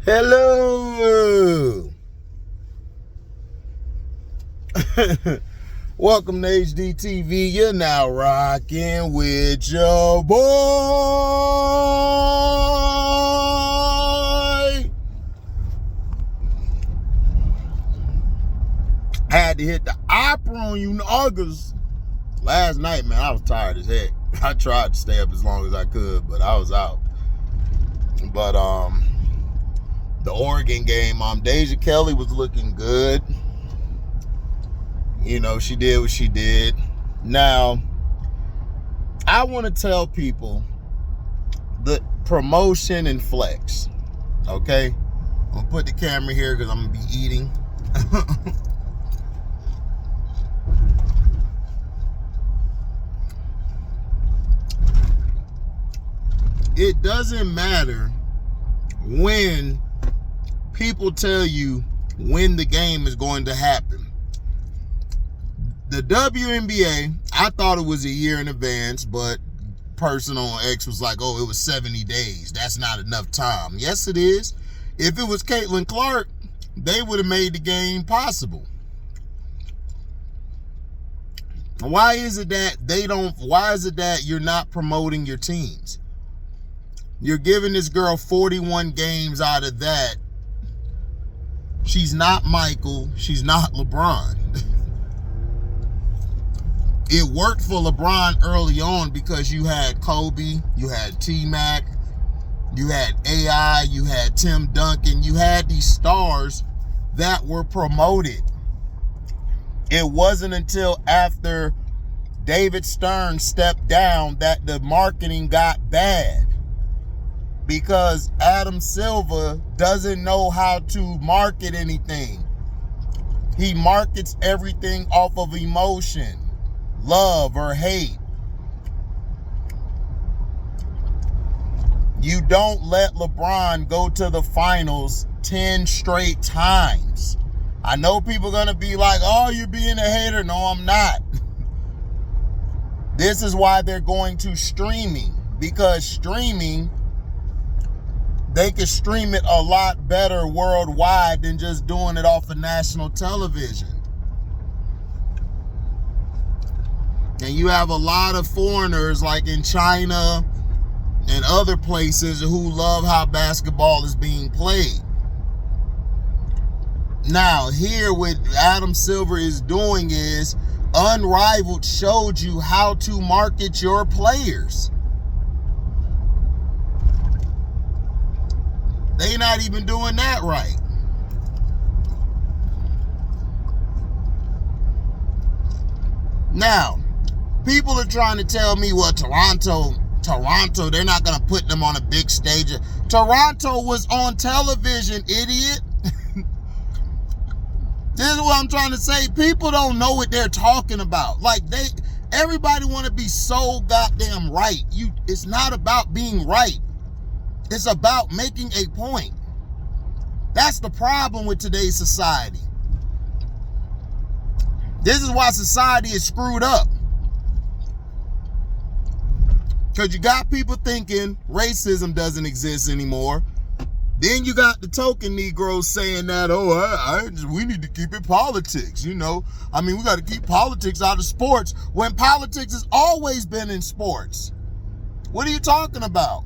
Hello. Welcome to HDiiTV. You're now rocking with your boy. I had to hit the opera on you August. Last night, man, I was tired as heck. I tried to stay up as long as I could, but I was out. But the Oregon game, Deja Kelly was looking good. You know, she did what she did. Now, I want to tell people the promotion and flex. Okay? I'm going to put the camera here because I'm going to be eating. It doesn't matter when people tell you when the game is going to happen. The WNBA, I thought it was a year in advance, but person on X was like, oh, it was 70 days. That's not enough time. Yes, it is. If it was Caitlin Clark, they would have made the game possible. Why is it that you're not promoting your teams? You're giving this girl 41 games out of that. She's not Michael. She's not LeBron. It worked for LeBron early on because you had Kobe, you had T-Mac, you had AI, you had Tim Duncan. You had these stars that were promoted. It wasn't until after David Stern stepped down that the marketing got bad. Because Adam Silver doesn't know how to market anything. He markets everything off of emotion, love or hate. You don't let LeBron go to the finals 10 straight times. I know people are going to be like, oh, you're being a hater. No, I'm not. This is why they're going to streaming. Because streaming, they can stream it a lot better worldwide than just doing it off of national television. And you have a lot of foreigners like in China and other places who love how basketball is being played. Now, here what Adam Silver is doing is Unrivaled showed you how to market your players. They not even doing that right. Now, people are trying to tell me, well, Toronto, they're not going to put them on a big stage. Toronto was on television, idiot. This is what I'm trying to say. People don't know what they're talking about. Like, everybody want to be so goddamn right. It's not about being right. It's about making a point. That's the problem with today's society. This is why society is screwed up. Because you got people thinking racism doesn't exist anymore. Then you got the token Negroes saying that, we need to keep it politics, you know. I mean, we got to keep politics out of sports when politics has always been in sports. What are you talking about?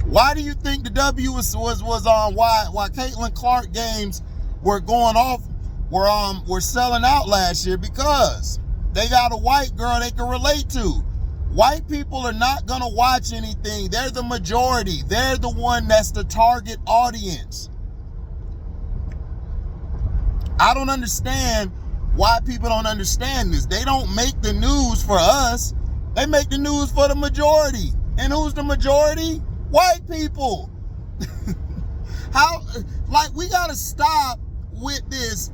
Why do you think the W was on? Why Caitlin Clark games were going off, were selling out last year? Because they got a white girl they can relate to. White people are not gonna watch anything. They're the majority. They're the one that's the target audience. I don't understand why people don't understand this. They don't make the news for us. They make the news for the majority. And who's the majority? White people. We gotta stop with this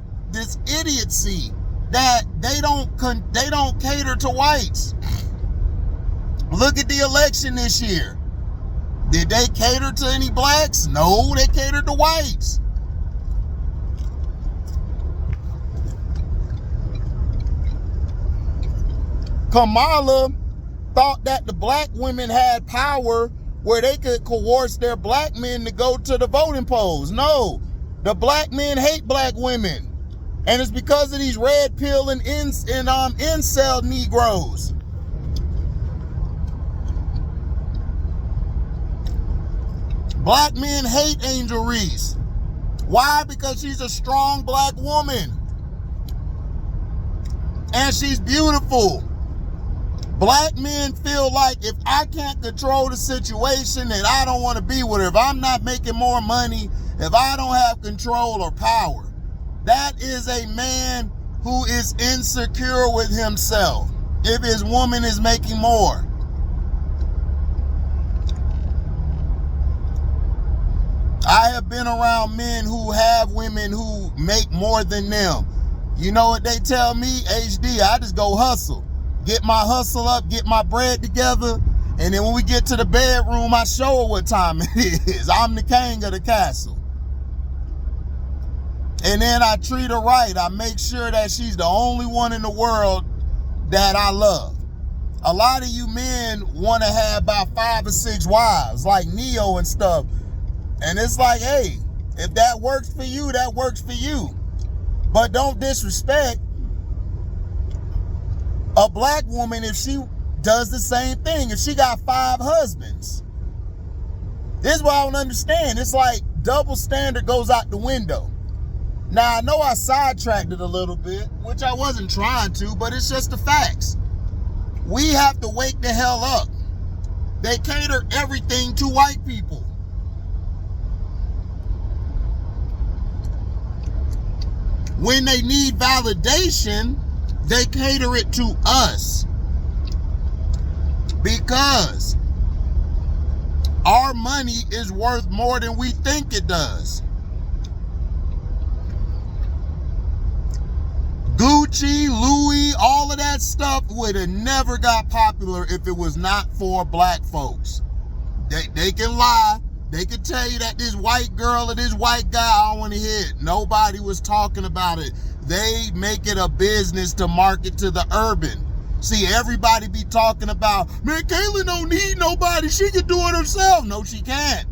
idiocy that they don't cater to whites. Look at the election this year. Did they cater to any blacks? No, they catered to whites. Kamala thought that the black women had power where they could coerce their black men to go to the voting polls. No, the black men hate black women. And it's because of these red pill and incel Negroes. Black men hate Angel Reese. Why? Because she's a strong black woman. And she's beautiful. Black men feel like if I can't control the situation, then I don't want to be with her. If I'm not making more money, if I don't have control or power, that is a man who is insecure with himself. If his woman is making more. I have been around men who have women who make more than them. You know what they tell me? HD, I just go hustle. Get my hustle up, get my bread together, and then when we get to the bedroom, I show her what time it is. I'm the king of the castle. And then I treat her right. I make sure that she's the only one in the world that I love. A lot of you men want to have about 5 or 6 wives, like Neo and stuff. And it's like, hey, if that works for you, that works for you. But don't disrespect a black woman if she does the same thing. If she got 5 husbands. This is what I don't understand. It's like double standard goes out the window. Now, I know I sidetracked it a little bit, which I wasn't trying to, but it's just the facts. We have to wake the hell up. They cater everything to white people. When they need validation, they cater it to us. Because our money is worth more than we think it does. Gucci, Louis, all of that stuff would have never got popular if it was not for black folks. They can lie. They can tell you that this white girl or this white guy, I don't want to hear it. Nobody was talking about it. They make it a business to market to the urban. See, everybody be talking about, man, Caitlyn don't need nobody. She can do it herself. No, she can't.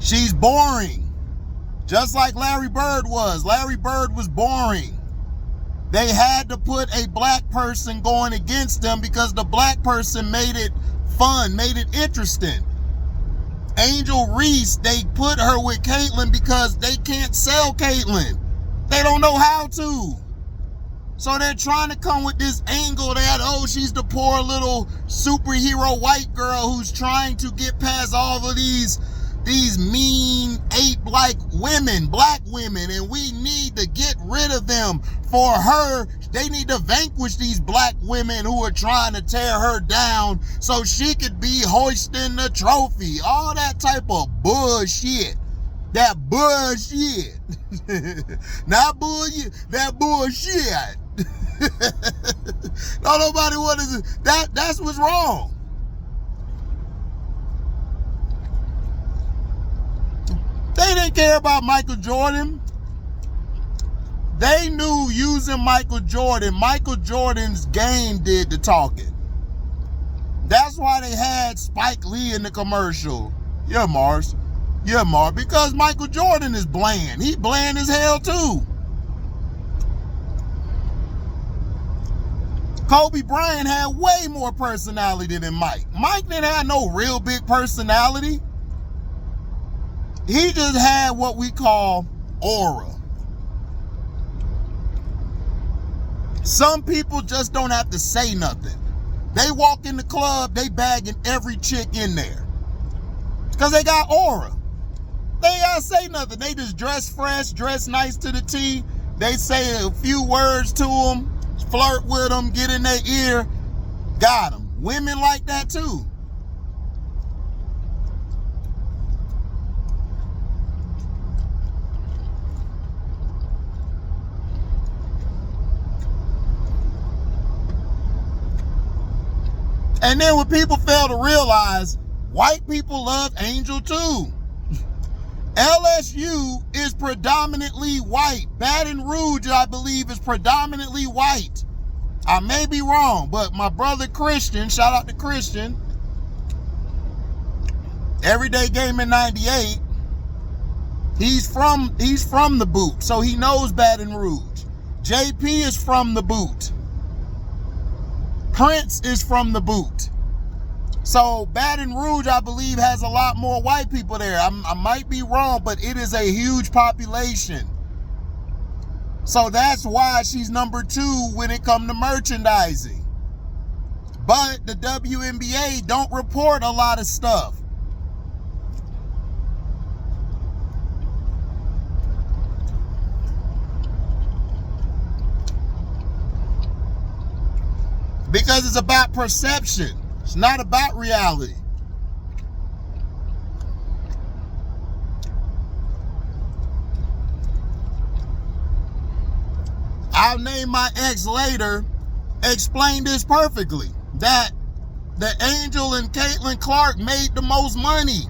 She's boring. Just like Larry Bird was. Larry Bird was boring. They had to put a black person going against them because the black person made it fun, made it interesting. Angel Reese, they put her with Caitlyn because they can't sell Caitlyn. They don't know how to. So they're trying to come with this angle that, oh, she's the poor little superhero white girl who's trying to get past all of these mean ape-like women, black women, and we need to get rid of them. For her, they need to vanquish these black women who are trying to tear her down so she could be hoisting the trophy. All that type of bullshit. That bullshit. Not bullshit, that bullshit. No, nobody wants that's what's wrong. They didn't care about Michael Jordan. They knew using Michael Jordan's game did the talking. That's why they had Spike Lee in the commercial. Yeah, Mars. Yeah, Mars. Because Michael Jordan is bland. He bland as hell too. Kobe Bryant had way more personality than Mike. Mike didn't have no real big personality. He just had what we call aura. Some people just don't have to say nothing. They walk in the club, they bagging every chick in there. Because they got aura. They ain't gotta say nothing. They just dress fresh, dress nice to the T. They say a few words to them, flirt with them, get in their ear. Got them. Women like that too. And then what people fail to realize, white people love Angel too. LSU is predominantly white. Baton Rouge, I believe, is predominantly white. I may be wrong, but my brother Christian, shout out to Christian, Everyday Gaming 98, he's from the boot, so he knows Baton Rouge. JP is from the boot. Prince is from the boot. So Baton Rouge, I believe, has a lot more white people there. I might be wrong, but it is a huge population. So that's why she's number 2 when it comes to merchandising. But the WNBA don't report a lot of stuff. Because it's about perception. It's not about reality. I'll name my ex later, explained this perfectly. That the Angel and Caitlin Clark made the most money.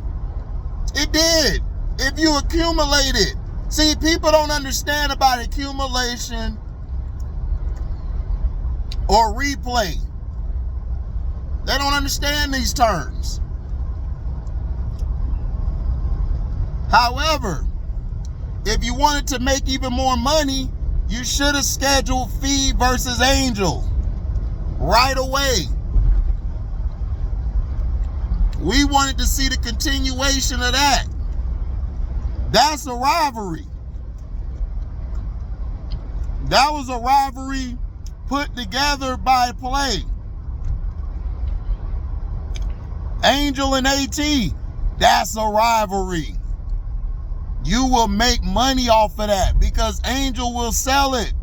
It did. If you accumulate it. See, people don't understand about accumulation or replay. They don't understand these terms. However, if you wanted to make even more money, you should have scheduled Feed versus Angel right away. We wanted to see the continuation of that. That's a rivalry. That was a rivalry put together by play. Angel and AT, that's a rivalry. You will make money off of that because Angel will sell it.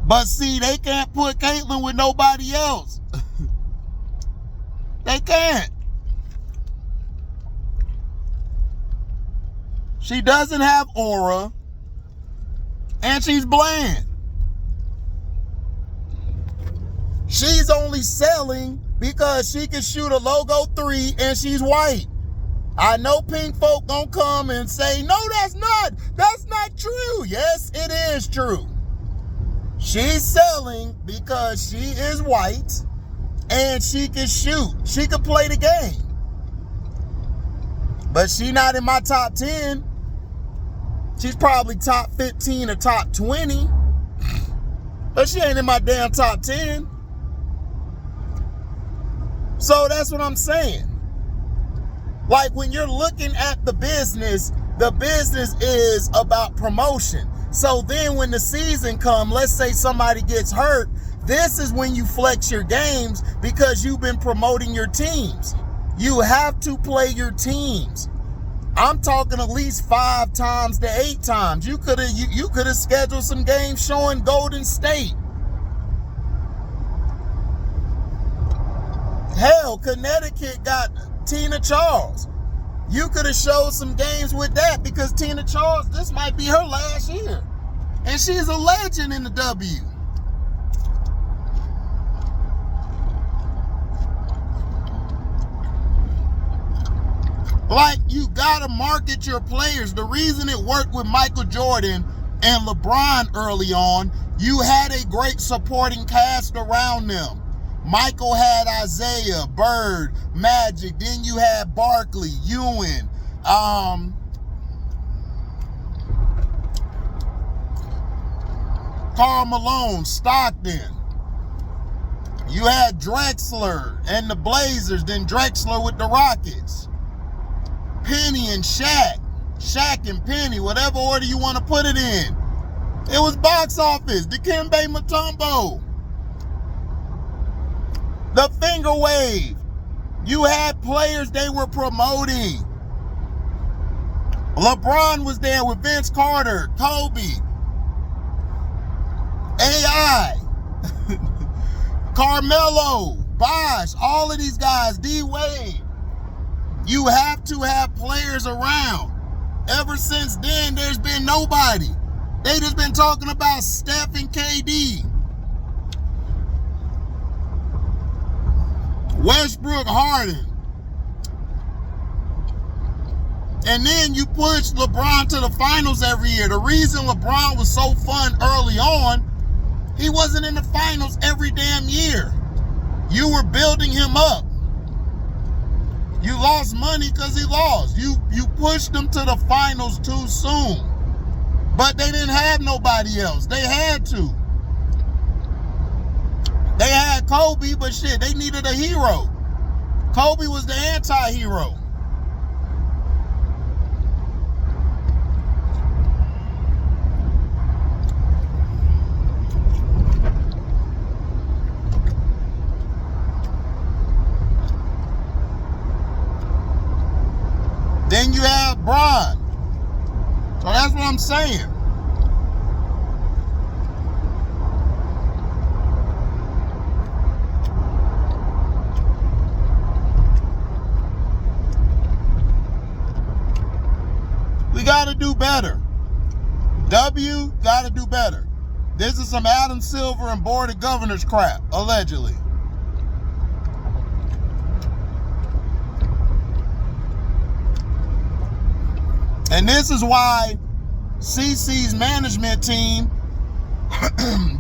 But see, they can't put Caitlyn with nobody else. They can't. She doesn't have aura, and she's bland. She's only selling because she can shoot a logo 3 and she's white. I know pink folk gonna come and say, no, that's not true. Yes, it is true. She's selling because she is white and she can shoot. She can play the game. But she not in my top 10. She's probably top 15 or top 20. But she ain't in my damn top 10. So that's what I'm saying. Like when you're looking at the business is about promotion. So then when the season comes, let's say somebody gets hurt, this is when you flex your games because you've been promoting your teams. You have to play your teams. I'm talking at least 5 times to 8 times. You could have scheduled some games showing Golden State. Hell, Connecticut got Tina Charles. You could have showed some games with that because Tina Charles, this might be her last year. And she's a legend in the W. Like, you gotta market your players. The reason it worked with Michael Jordan and LeBron early on, you had a great supporting cast around them. Michael had Isaiah, Bird, Magic. Then you had Barkley, Ewan, Karl Malone, Stockton. You had Drexler and the Blazers, then Drexler with the Rockets. Penny and Shaq. Shaq and Penny, whatever order you want to put it in. It was box office. Dikembe Mutombo. The finger wave. You had players they were promoting. LeBron was there with Vince Carter, Kobe, AI, Carmelo, Bosh, all of these guys, D-Wade. You have to have players around. Ever since then, there's been nobody. They just been talking about Steph and KD. Westbrook, Harden. And then you push LeBron to the finals every year. The reason LeBron was so fun early on, He wasn't in the finals every damn year. You were building him up. You lost money because he lost. You pushed him to the finals too soon. But they didn't have nobody else. They had to. They had Kobe, but shit, they needed a hero. Kobe was the anti-hero. Then you have Bron. So that's what I'm saying. We got to do better. W got to do better. This is some Adam Silver and Board of Governors crap, allegedly. And this is why CC's management team,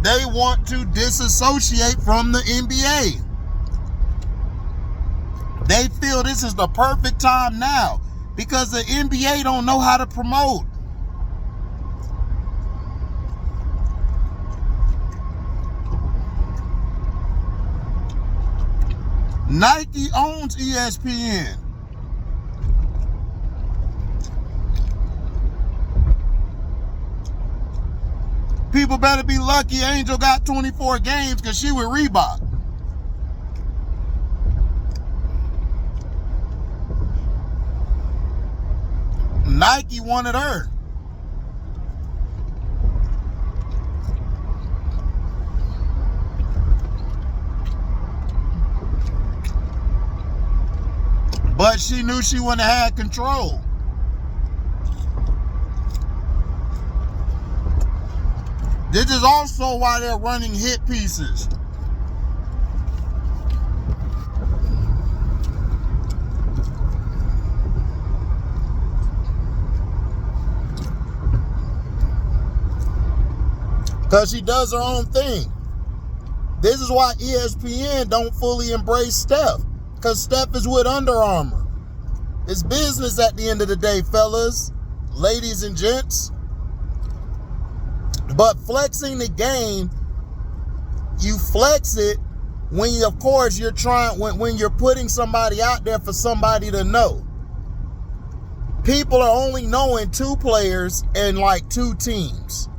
they want to disassociate from the NBA. They feel this is the perfect time now because the NBA don't know how to promote. Nike owns ESPN. People better be lucky Angel got 24 games because she with Reebok. Nike wanted her. But she knew she wouldn't have had control. This is also why they're running hit pieces. Because she does her own thing. This is why ESPN don't fully embrace Steph. Because Steph is with Under Armour. It's business at the end of the day, fellas, ladies and gents. But flexing the game, you flex it when you, of course, you're trying, when you're putting somebody out there for somebody to know. People are only knowing 2 players and like 2 teams.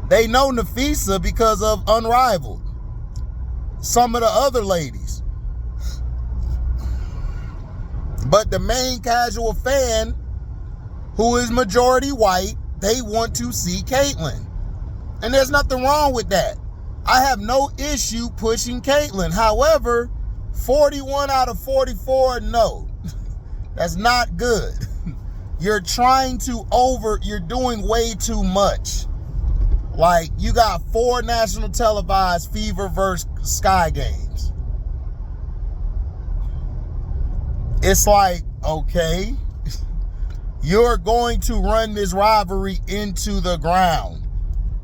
They know Nafisa because of Unrivaled. Some of the other ladies. But the main casual fan, who is majority white, they want to see Caitlyn. And there's nothing wrong with that. I have no issue pushing Caitlyn. However, 41 out of 44, no. That's not good. You're trying to you're doing way too much. Like, you got 4 national televised Fever versus Sky games. It's like, okay, you're going to run this rivalry into the ground.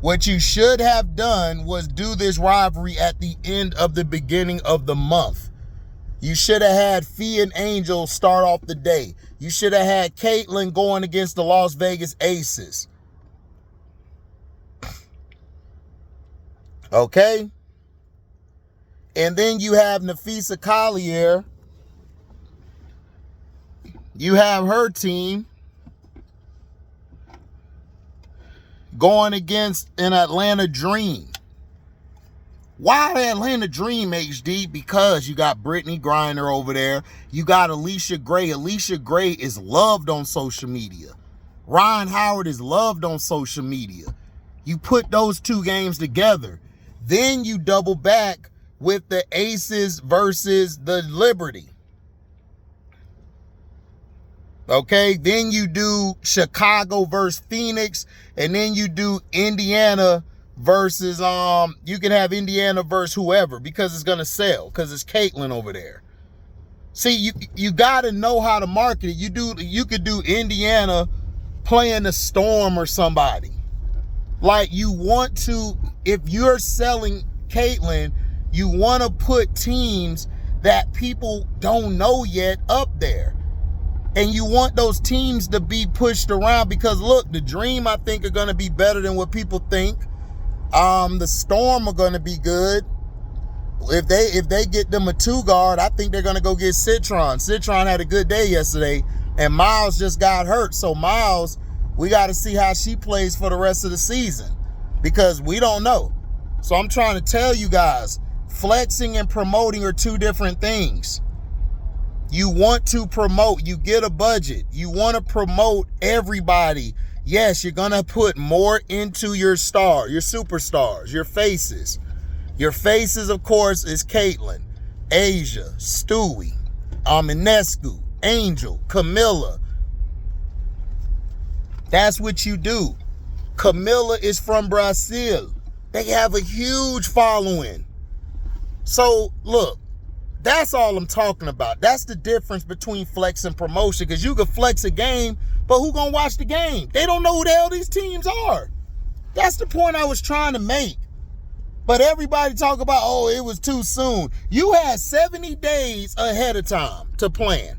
What you should have done was do this rivalry at the end of the beginning of the month. You should have had Fee and Angel start off the day. You should have had Caitlyn going against the Las Vegas Aces. Okay? And then you have Nafisa Collier. You have her team going against an Atlanta Dream. Why the Atlanta Dream, HD? Because you got Brittany Griner over there. You got Alicia Gray. Alicia Gray is loved on social media. Ryan Howard is loved on social media. You put those 2 games together. Then you double back with the Aces versus the Liberty. Okay, then you do Chicago versus Phoenix, and then you do Indiana versus, you can have Indiana versus whoever, because it's going to sell, because it's Caitlyn over there. See, you got to know how to market it. You could do Indiana playing the Storm or somebody. Like, you want to, if you're selling Caitlyn, you want to put teams that people don't know yet up there. And you want those teams to be pushed around because, look, the Dream, I think, are going to be better than what people think. The Storm are going to be good. If they get them a 2-guard, I think they're going to go get Citron. Citron had a good day yesterday, and Miles just got hurt. So Miles, we got to see how she plays for the rest of the season because we don't know. So I'm trying to tell you guys, flexing and promoting are two different things. You want to promote, you get a budget. You want to promote everybody. Yes, you're going to put more into your star, your superstars, your faces. Your faces, of course, is Caitlyn, Asia, Stewie, Ionescu, Angel, Camilla. That's what you do. Camilla is from Brazil. They have a huge following. So, look, that's all I'm talking about. That's the difference between flex and promotion, because you can flex a game, but who gonna watch the game? They don't know who the hell these teams are. That's the point I was trying to make. But everybody talk about, oh, it was too soon. You had 70 days ahead of time to plan.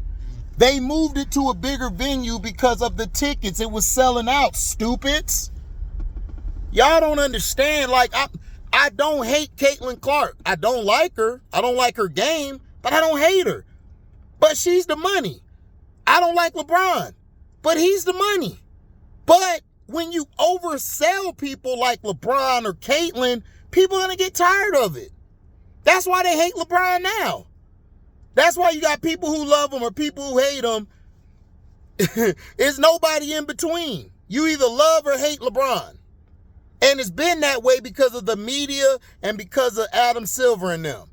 They moved it to a bigger venue because of the tickets. It was selling out, stupids. Y'all don't understand. Like, I don't hate Caitlin Clark. I don't like her. I don't like her game, but I don't hate her. But she's the money. I don't like LeBron, but he's the money. But when you oversell people like LeBron or Caitlin, people are going to get tired of it. That's why they hate LeBron now. That's why you got people who love him or people who hate him. There's nobody in between. You either love or hate LeBron. And it's been that way because of the media and because of Adam Silver and them.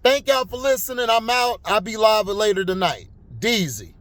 Thank y'all for listening. I'm out. I'll be live later tonight. Deezy.